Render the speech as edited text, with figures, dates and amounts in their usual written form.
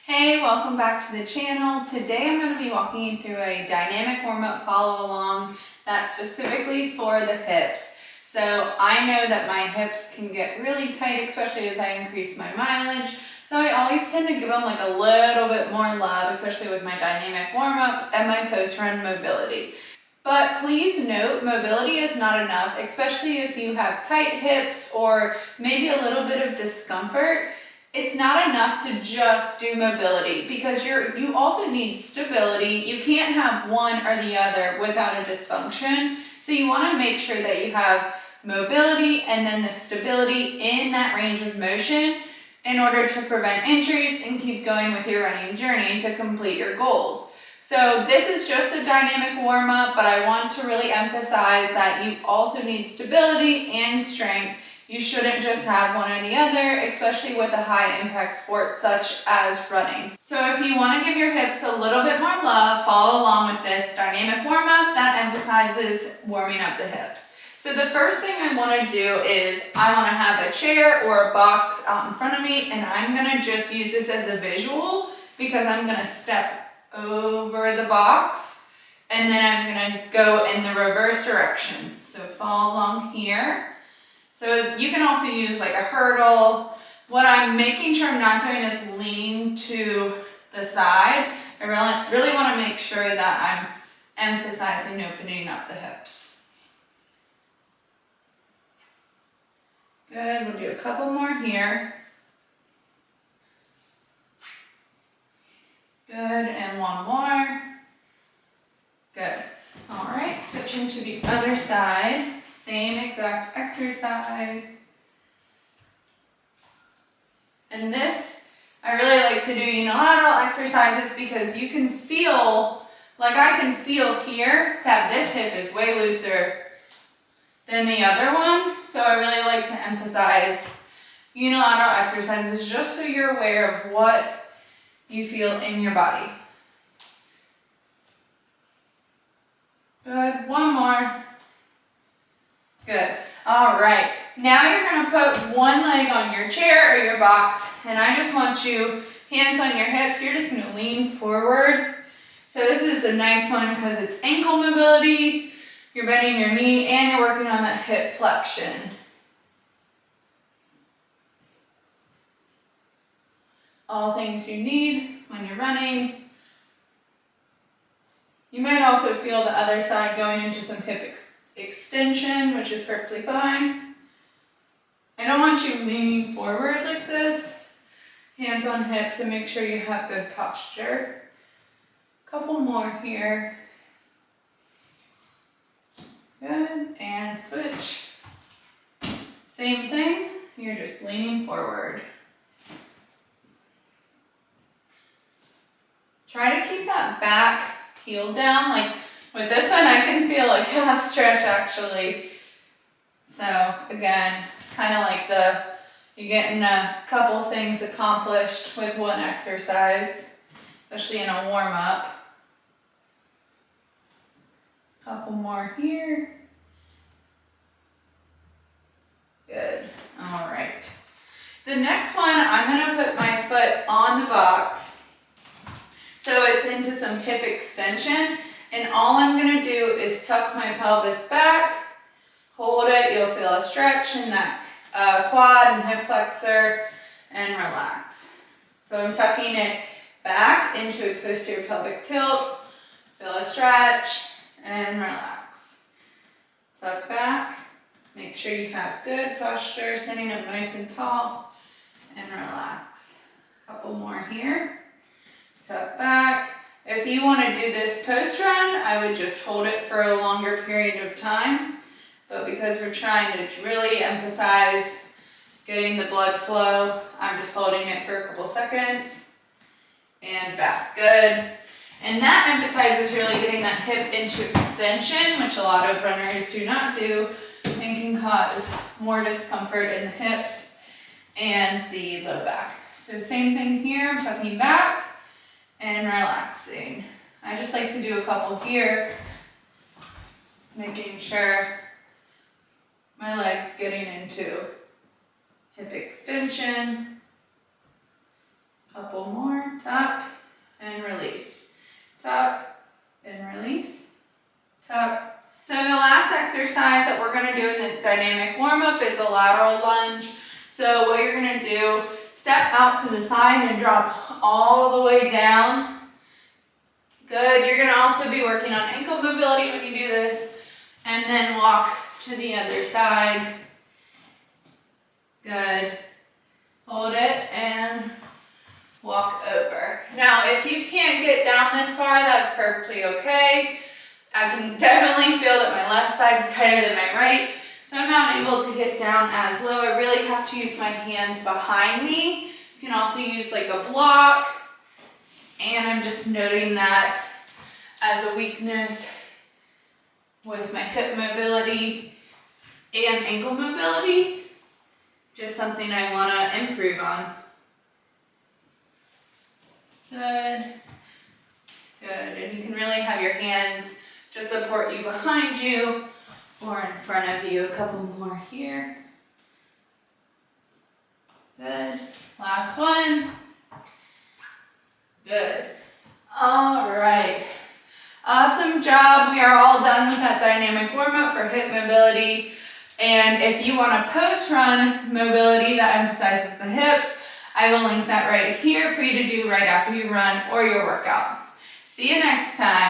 Hey, welcome back to the channel. Today I'm going to be walking you through a dynamic warm-up follow along that's specifically for the hips. So I know that my hips can get really tight, especially as I increase my mileage. So I always tend to give them like a little bit more love, especially with my dynamic warm-up and my post-run mobility. But please note, mobility is not enough, especially if you have tight hips or maybe a little bit of discomfort. It's not enough to just do mobility because you also need stability. You can't have one or the other without a dysfunction. So you want to make sure that you have mobility and then the stability in that range of motion in order to prevent injuries and keep going with your running journey to complete your goals. So this is just a dynamic warm-up, but I want to really emphasize that you also need stability and strength. You shouldn't just have one or the other, especially with a high impact sport such as running. So if you want to give your hips a little bit more love, follow along with this dynamic warm-up that emphasizes warming up the hips. So the first thing I want to do is I want to have a chair or a box out in front of me, and I'm going to just use this as a visual because I'm going to step over the box and then I'm going to go in the reverse direction. So follow along here. So you can also use like a hurdle. What I'm making sure I'm not doing is leaning to the side. I really want to make sure that I'm emphasizing opening up the hips. Good, we'll do a couple more here. Good, and one more. Good. All right, switching to the other side. Same exact exercise. And this, I really like to do unilateral exercises because you can feel, like I can feel here that this hip is way looser than the other one. So I really like to emphasize unilateral exercises just so you're aware of what you feel in your body. Good, one more. Good. All right. Now you're going to put one leg on your chair or your box, and I just want you, hands on your hips, you're just going to lean forward. So this is a nice one because it's ankle mobility, you're bending your knee, and you're working on that hip flexion. All things you need when you're running. You might also feel the other side going into some hip extension, which is perfectly fine. I don't want you leaning forward like this. Hands on hips, and make sure you have good posture. Couple more here. Good, and switch. Same thing, you're just leaning forward. Try to keep that back heel down. Like with this one, I can feel a calf stretch actually. So again, kind of like you're getting a couple things accomplished with one exercise, especially in a warm-up. Couple more here. Good. All right. The next one, I'm going to put my foot on the box. So it's into some hip extension, and all I'm going to do is tuck my pelvis back, hold it, you'll feel a stretch in that quad and hip flexor, and relax. So I'm tucking it back into a posterior pelvic tilt, feel a stretch, and relax. Tuck back, make sure you have good posture, sitting up nice and tall, and relax. A couple more here. Tuck back. If you want to do this post run, I would just hold it for a longer period of time. But because we're trying to really emphasize getting the blood flow, I'm just holding it for a couple seconds. And back. Good. And that emphasizes really getting that hip into extension, which a lot of runners do not do and can cause more discomfort in the hips and the low back. So same thing here, I'm tucking back and relaxing. I just like to do a couple here, making sure my leg's getting into hip extension. Couple more. tuck, and release. Tuck, and release, tuck. So the last exercise that we're gonna do in this dynamic warm-up is a lateral lunge. So what you're gonna do, step out to the side and drop all the way down. Good, you're gonna also be working on ankle mobility when you do this. And then walk to the other side. Good. Hold it and walk over. Now, if you can't get down this far, that's perfectly okay. I can definitely feel that my left side is tighter than my right, so I'm not able to get down as low. I really have to use my hands behind me. You can also use like a block, and I'm just noting that as a weakness with my hip mobility and ankle mobility. Just something I want to improve on. Good. Good. And you can really have your hands just support you behind you or in front of you. A couple more here. Good. Last one. Good. All right. Awesome job. We are all done with that dynamic warm-up for hip mobility. And if you want a post-run mobility that emphasizes the hips, I will link that right here for you to do right after you run or your workout. See you next time.